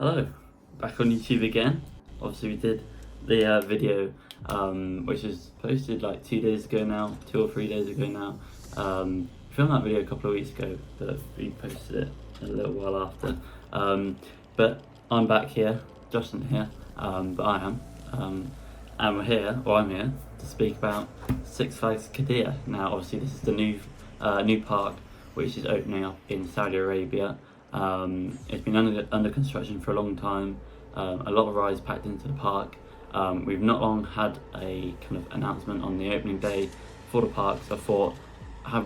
Hello, back on YouTube again. Obviously we did the video which was posted like 2 days ago now, 2 or 3 days ago now. We filmed that video a couple of weeks ago, but we posted it a little while after. But I'm back here, Justin here, but I am. And we're here, or I'm here, to speak about Six Flags Qiddiya. Now obviously this is the new park which is opening up in Saudi Arabia. It's been under construction for a long time. A lot of rides packed into the park. We've not long had a kind of announcement on the opening day for the park, so I thought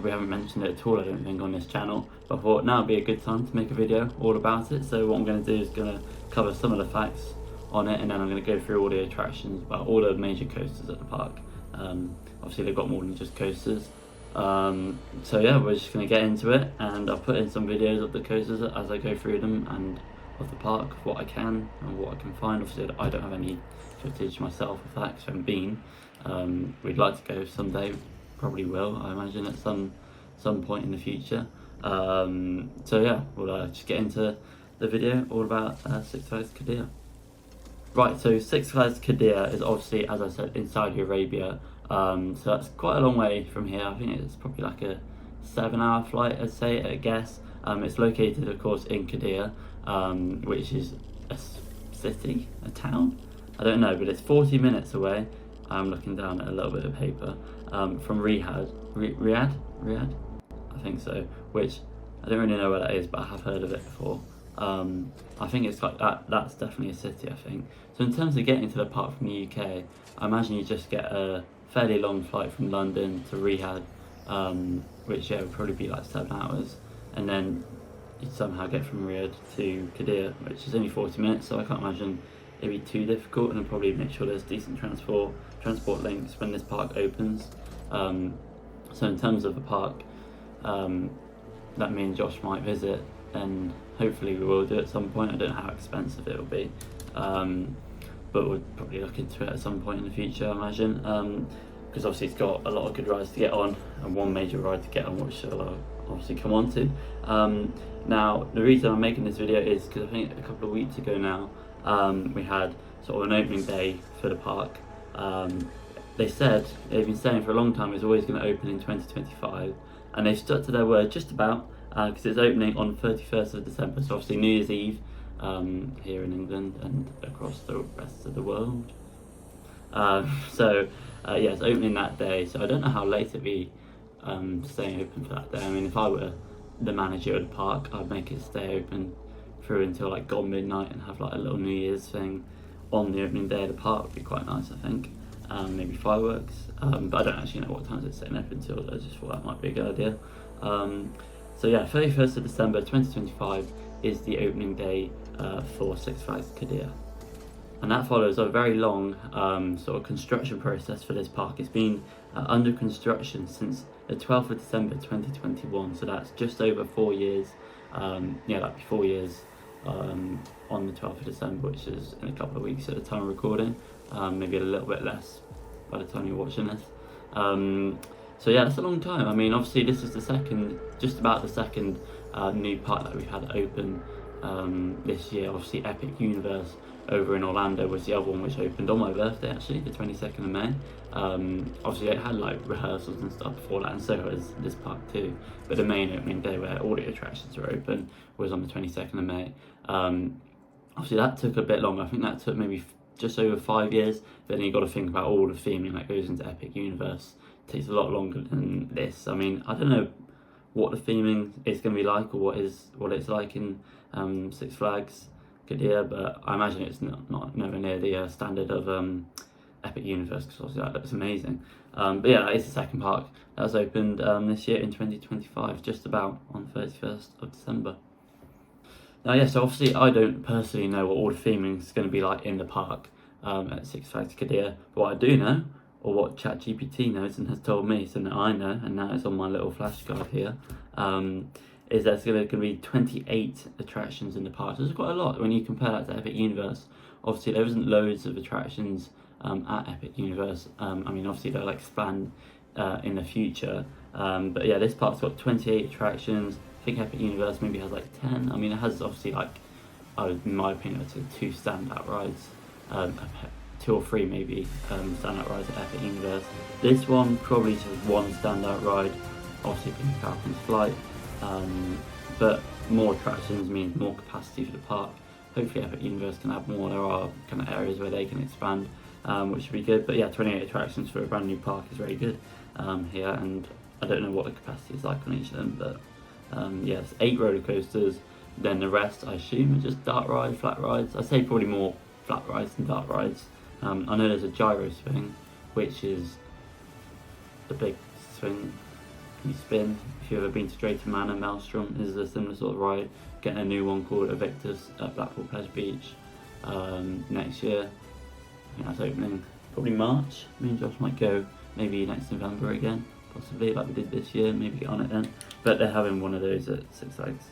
we haven't mentioned it at all, I don't think, on this channel, but I thought now would be a good time to make a video all about it. So what I'm going to do is going to cover some of the facts on it, and then I'm going to go through all the attractions, well, all the major coasters at the park. Obviously they've got more than just coasters. So yeah, we're just going to get into it, and I'll put in some videos of the coasters as I go through them, and of the park, what I can and what I can find. Obviously I don't have any footage myself of that because I haven't been. We'd like to go someday, probably will, I imagine, at some point in the future. So yeah, we'll just get into the video all about Six Flags Qiddiya. Right, so Six Flags Qiddiya is obviously, as I said, in Saudi Arabia. So that's quite a long way from here. I think it's probably like a 7-hour flight, I'd say, at a guess. It's located, of course, in Qiddiya, which is a city, a town? I don't know, but it's 40 minutes away. I'm looking down at a little bit of paper, from Riyadh? I think so, which I don't really know where that is, but I have heard of it before. I think it's like that's definitely a city, I think. So in terms of getting to the park from the UK, I imagine you just get a fairly long flight from London to Riyadh, which would probably be like 7 hours, and then you'd somehow get from Riyadh to Qiddiya, which is only 40 minutes, so I can't imagine it'd be too difficult, and I'll probably make sure there's decent transport links when this park opens. So in terms of the park that me and Josh might visit, and hopefully we will do at some point. I don't know how expensive it will be, but we'll probably look into it at some point in the future, I imagine, because obviously it's got a lot of good rides to get on, and one major ride to get on, which I'll obviously come on to. Now, the reason I'm making this video is because I think a couple of weeks ago now, we had sort of an opening day for the park. They've been saying for a long time it's always going to open in 2025, and they've stuck to their word just about, because it's opening on 31st of December, so obviously New Year's Eve here in England and across the rest of the world. Yeah, it's opening that day, so I don't know how late it'll be staying open for that day. I mean, if I were the manager of the park, I'd make it stay open through until like gone midnight and have like a little New Year's thing on the opening day of the park. Would be quite nice, I think. Maybe fireworks, but I don't actually know what times it's staying open until. I just thought that might be a good idea. So yeah, 31st of December 2025 is the opening day for Six Flags Qiddiya. And that follows a very long sort of construction process for this park. It's been under construction since the 12th of December 2021, so that's just over 4 years. Yeah, that'd be 4 years on the 12th of December, which is in a couple of weeks at the time of recording, maybe a little bit less by the time you're watching this. So yeah, that's a long time. I mean, obviously this is just about the second new park that we've had open this year. Obviously Epic Universe over in Orlando was the other one, which opened on my birthday, actually, the 22nd of May. Obviously it had like rehearsals and stuff before that, and so was this park too, but the main opening day where all the attractions were open was on the 22nd of May. Obviously that took a bit longer. I think that took maybe just over 5 years, but then you got to think about all the theming that goes into Epic Universe. It takes a lot longer than this. I mean, I don't know what the theming is going to be like, or what it's like in Six Flags Qiddiya, but I imagine it's not nowhere near the standard of Epic Universe, because obviously that looks amazing. But yeah, that is the second park that's opened this year in 2025, just about on 31st of December. Now, yes, so obviously I don't personally know what all the theming is going to be like in the park at Six Flags Qiddiya, but what I do know, or what ChatGPT knows and has told me, so that I know, and now it's on my little flashcard here, is there's going to be 28 attractions in the park. So it's quite a lot when you compare that to Epic Universe. Obviously there isn't loads of attractions at Epic Universe. I mean, obviously they'll expand in the future, but yeah, this park's got 28 attractions. I think Epic Universe maybe has like 10. I mean, it has obviously like in my opinion, I'd say 2 standout rides, 2 or 3 maybe standout rides at Epic Universe. This one probably just 1 standout ride, obviously being Falcon's Flight, but more attractions means more capacity for the park. Hopefully Epic Universe can have more. There are kind of areas where they can expand, which would be good. But yeah, 28 attractions for a brand new park is very good here, and I don't know what the capacity is like on each of them, but yes, 8 roller coasters. Then the rest, I assume, are just dark rides, flat rides. I say probably more flat rides than dark rides. I know there's a gyro swing, which is the big swing you spin. If you've ever been to Drayton Manor, Maelstrom is a similar sort of ride. Getting a new one called Evictus at Blackpool Pleasure Beach next year. I think that's opening probably March. Me and Josh might go maybe next November again, possibly like we did this year, maybe get on it then. But they're having one of those at Six Flags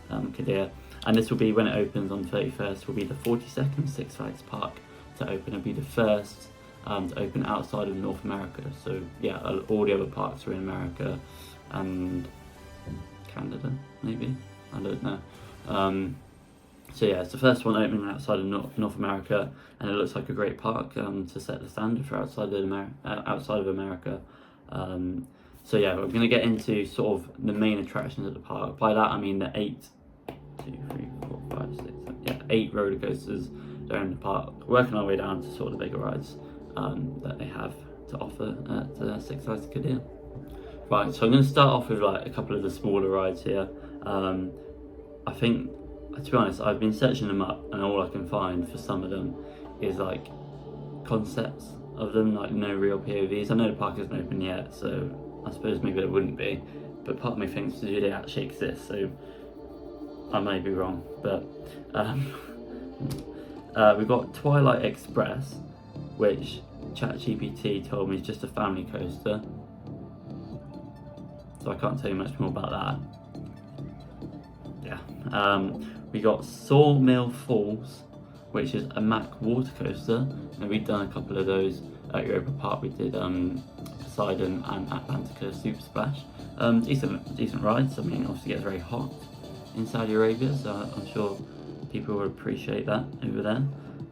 Qiddiya. And this will be, when it opens on 31st, will be the 42nd Six Flags park to open. It'll be the first to open outside of North America. So yeah, all the other parks are in America and Canada, maybe, I don't know. So yeah, it's the first one opening outside of North America, and it looks like a great park to set the standard for outside of America. So yeah, we're going to get into sort of the main attractions at the park. By that I mean the 8 roller coasters that are in the park. Working our way down to sort of the bigger rides that they have to offer at Six Flags Qiddiya. Right, so I'm going to start off with like a couple of the smaller rides here. I think, to be honest, I've been searching them up, and all I can find for some of them is like concepts of them, like no real POVs. I know the park isn't open yet, so I suppose maybe there wouldn't be, but part of me thinks, do they actually exist? So I may be wrong, but we've got Twilight Express, which ChatGPT told me is just a family coaster, so I can't tell you much more about that. Yeah, we got Sawmill Falls, which is a Mack water coaster, and we've done a couple of those at Europa Park. We did Poseidon and Atlantica Super Splash. Decent rides. I mean, obviously it gets very hot in Saudi Arabia, so I'm sure people would appreciate that over there.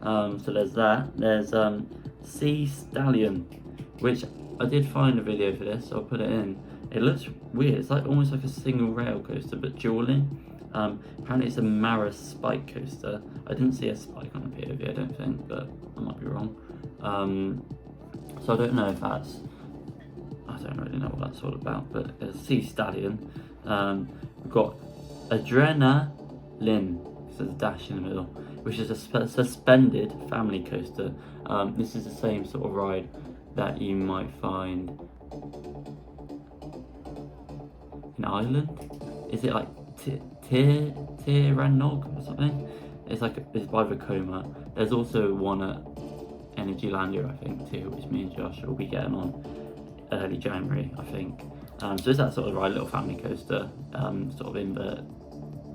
So there's that. There's Sea Stallion, which I did find a video for this, so I'll put it in. It looks weird. It's like almost like a single rail coaster, but dualing. Apparently it's a Maris spike coaster. I didn't see a spike on the POV, I don't think, but I might be wrong. So I don't know if that's, I don't really know what that's all about, but it's Sea Stallion. We've got Adrenaline, so there's a dash in the middle, which is a suspended family coaster. This is the same sort of ride that you might find in Ireland. Is it like Tirrannog or something? It's like it's by Vekoma. There's also one at Energylandia, I think, too, which me and Josh will be getting on early January, I think. So it's that sort of ride, little family coaster, sort of invert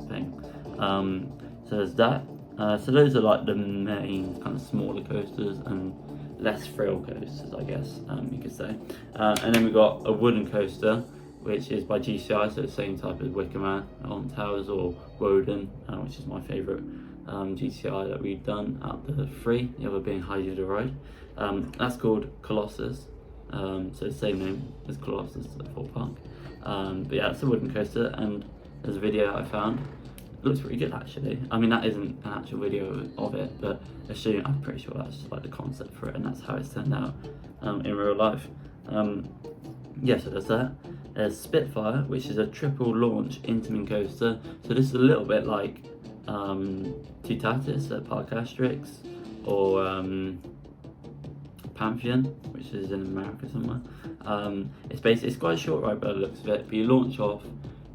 thing. So there's that. So those are like the main kind of smaller coasters and less frill coasters, I guess you could say. And then we've got a wooden coaster, which is by GCI, so the same type as Wicker Man on Towers, or Woden, which is my favourite GCI that we've done out the 3, the other being High the Ride. That's called Colossus, so the same name as Colossus at Fort Park. But yeah, it's a wooden coaster, and there's a video I found. It looks pretty good actually. I mean, that isn't an actual video of it, but I'm pretty sure that's just like the concept for it, and that's how it's turned out in real life. Yeah, so there's that. There's Spitfire, which is a triple launch Intamin coaster. So this is a little bit like Tutatis at Park Asterix, or Pantheon, which is in America somewhere. It's quite a short ride by the looks of it, but you launch off,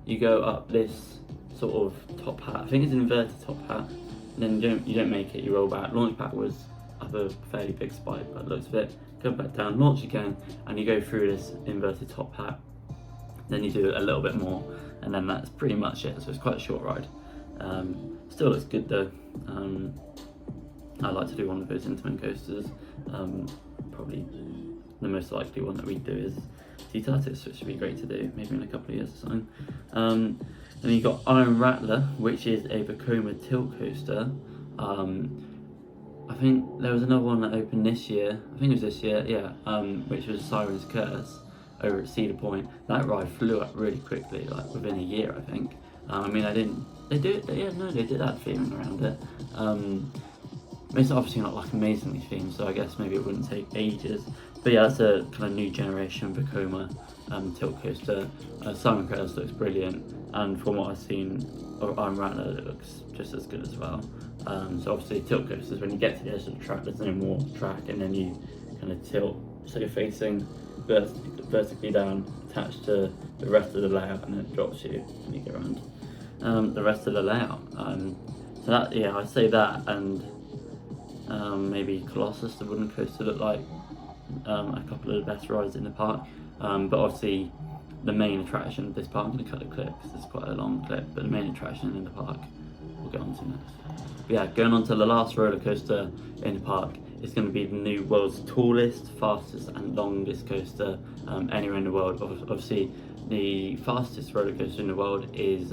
you go up this sort of top hat. I think it's an inverted top hat. And then you don't make it, you roll back. Launch backwards up a fairly big spike by the looks of it. Go back down, launch again, and you go through this inverted top hat. Then you do a little bit more, and then that's pretty much it. So it's quite a short ride. Still looks good though. I'd like to do one of those Intamin coasters. Probably the most likely one that we do is Titatis, which would be great to do, maybe in a couple of years or something. Then you've got Iron Rattler, which is a Vekoma tilt coaster. I think there was another one that opened this year. I think it was this year, yeah. Which was Siren's Curse over at Cedar Point. That ride flew up really quickly, like within a year, I think. I mean, they did add theming around it. It's obviously not like amazingly themed, so I guess maybe it wouldn't take ages. But yeah, that's a kind of new generation Vekoma tilt coaster. Simon Curse looks brilliant, and from what I've seen of Iron Rattler, it looks just as good as well. So obviously tilt coasters, when you get to the edge of the track, there's no more track, and then you kind of tilt, so you're facing vertically down, attached to the rest of the layout, and then it drops you when you go around the rest of the layout. So that, yeah, I'd say that, and maybe Colossus, the wooden coaster, look like a couple of the best rides in the park. But obviously the main attraction of this park, I'm going to cut the clip because it's quite a long clip, but the main attraction in the park we'll get on to next. But yeah, going on to the last roller coaster in the park is going to be the new world's tallest, fastest and longest coaster anywhere in the world. Obviously the fastest roller coaster in the world is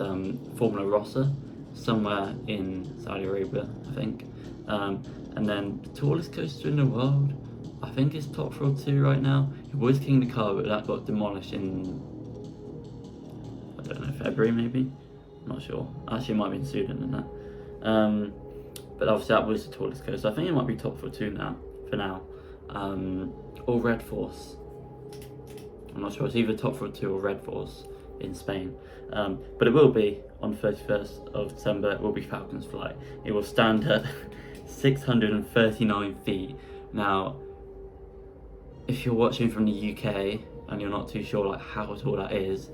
Formula Rossa, somewhere in Saudi Arabia, I think. And then the tallest coaster in the world, I think it's Top Thrill 2 right now. It was King of the Car, but that got demolished in, I don't know, February maybe? I'm not sure. Actually, it might have been sooner than that. But obviously that was the tallest coaster. I think it might be Top Thrill 2 now, for now. Or Red Force. I'm not sure. It's either Top Thrill 2 or Red Force in Spain. But it will be on 31st of December. It will be Falcon's Flight. It will stand at 639 feet. Now, if you're watching from the UK and you're not too sure like how tall that is,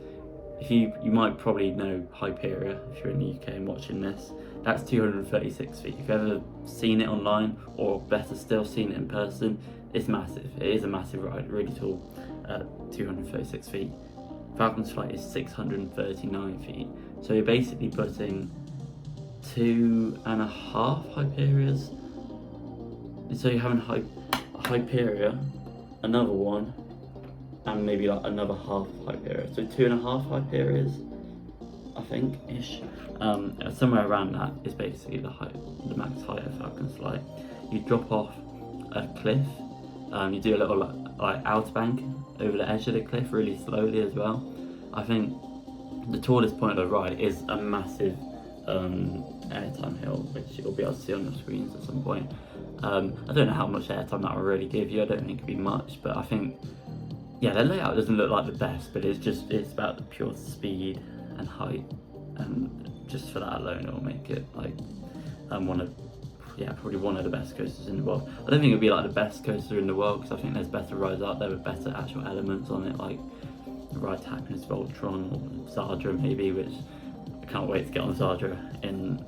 you might probably know Hyperia if you're in the UK and watching this. That's 236 feet. If you've ever seen it online, or better still, seen it in person, it's massive. It is a massive ride, really tall, 236 feet. Falcon's Flight is 639 feet. So you're basically putting 2.5 Hyperias. So you're having Hyperia, another one, and maybe like another half Hyperia. So 2.5 Hyperias, I think, ish. Somewhere around that is basically the max height of Falcon's Flight. You drop off a cliff. You do a little like outbank over the edge of the cliff really slowly as well. I think the tallest point of the ride is a massive airtime hill, which you'll be able to see on the screens at some point. I don't know how much airtime that will really give you. I don't think it'd be much, but I think, yeah, the layout doesn't look like the best, but it's about the pure speed and height, and just for that alone it'll make it like probably one of the best coasters in the world. I don't think it'll be like the best coaster in the world, because I think there's better rides out there with better actual elements on it, like the ride Happiness Voltron or Zadra maybe, which I can't wait to get on Zadra in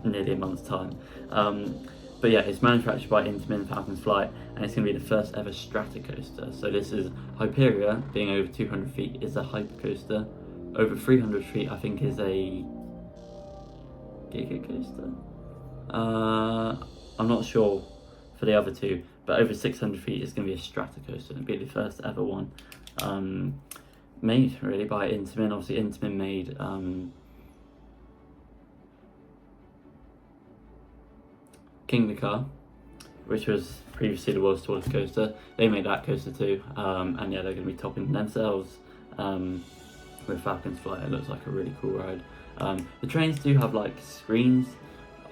nearly a month's time. But yeah, it's manufactured by Intamin Falcon's Flight, and it's going to be the first ever strata coaster. So this is Hyperia, being over 200 feet, is a hyper coaster. Over 300 feet, I think, is a Giga coaster. I'm not sure for the other two, but over 600 feet is going to be a strata coaster. It'll be the first ever one made really by Intamin. Obviously, Intamin made King of the Car, which was previously the world's tallest coaster. They made that coaster too, and yeah, they're going to be topping themselves with Falcon's Flight. It looks like a really cool ride. The trains do have like screens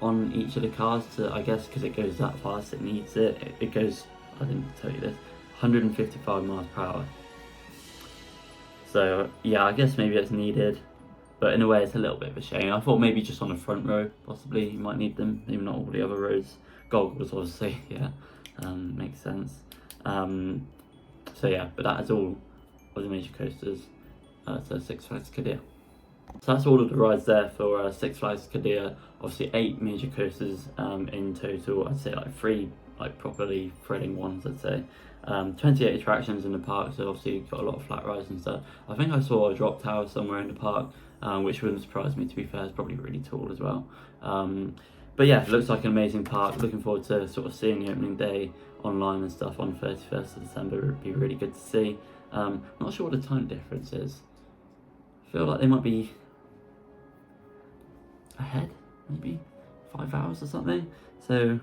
on each of the cars to, I guess, because it goes that fast, it needs it. It goes, I didn't tell you this, 155 miles per hour. So yeah, I guess maybe it's needed, but in a way it's a little bit of a shame. I thought maybe just on the front row, possibly, you might need them, maybe not all the other rows. Goggles, obviously, yeah, makes sense. So yeah, but that is all of the major coasters to Six Flags Qiddiya. So that's all of the rides there for Six Flags Qiddiya. Obviously 8 major coasters in total. I'd say like 3 like properly thrilling ones, I'd say. 28 attractions in the park, so obviously you've got a lot of flat rides and stuff. I think I saw a drop tower somewhere in the park, which wouldn't surprise me, to be fair. It's probably really tall as well. But yeah, it looks like an amazing park. Looking forward to sort of seeing the opening day online and stuff on 31st of December. It would be really good to see. Not sure what the time difference is. I feel like they might be ahead, maybe 5 hours or something. So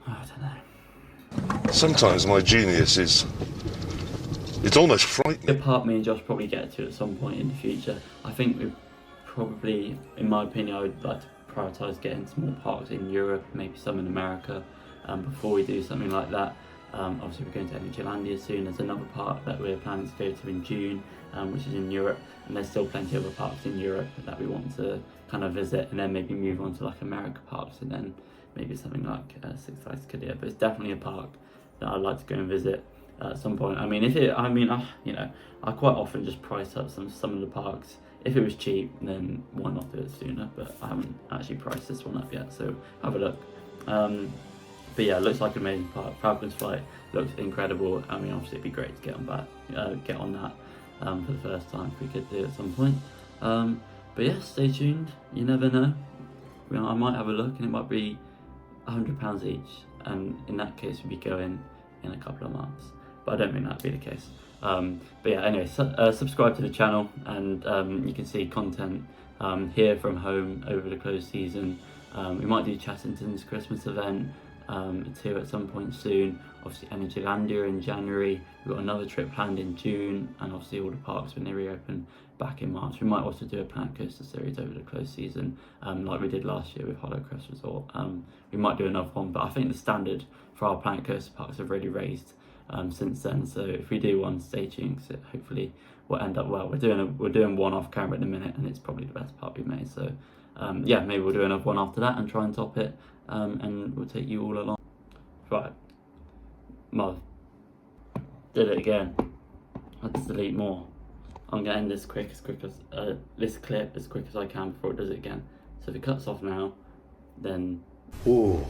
I don't know. Sometimes my genius is, it's almost The frightening. park me and Josh probably get to at some point in the future. I think we probably, in my opinion, I would like to prioritise getting some more parks in Europe, maybe some in America, before we do something like that. Obviously we're going to Energylandia soon. There's another park that we're planning to go to in June, which is in Europe, and there's still plenty of other parks in Europe that we want to kind of visit, and then maybe move on to like America parks, and then maybe something like Flags Qiddiya. But it's definitely a park that I'd like to go and visit at some point. I mean, I quite often just price up some of the parks. If it was cheap, then why not do it sooner? But I haven't actually priced this one up yet, so have a look. But yeah, it looks like an amazing park. Falcon's Flight looks incredible. I mean, obviously it'd be great to get on that for the first time if we could do it at some point. But yeah, stay tuned. You never know. I might have a look, and it might be £100 each, and in that case we'd be going in a couple of months. But I don't think that'd be the case. But yeah, anyway, subscribe to the channel, and you can see content here from home over the close season. We might do Chessington's Christmas event too at some point soon. Obviously Energylandia in January. We've got another trip planned in June, and obviously all the parks when they reopen back in March. We might also do a Planet Coaster series over the close season, like we did last year with Hollow Crest Resort. We might do another one, but I think the standard for our Planet Coaster parks have really raised since then. So if we do one, stay tuned, because it hopefully will end up well. We're doing one off camera at the minute, and it's probably the best part we've made. So yeah, maybe we'll do another one after that and try and top it, and we'll take you all along. Right, Mother, did it again. I had to delete more. I'm gonna end this this clip as quick as I can before it does it again. So if it cuts off now, then Ooh.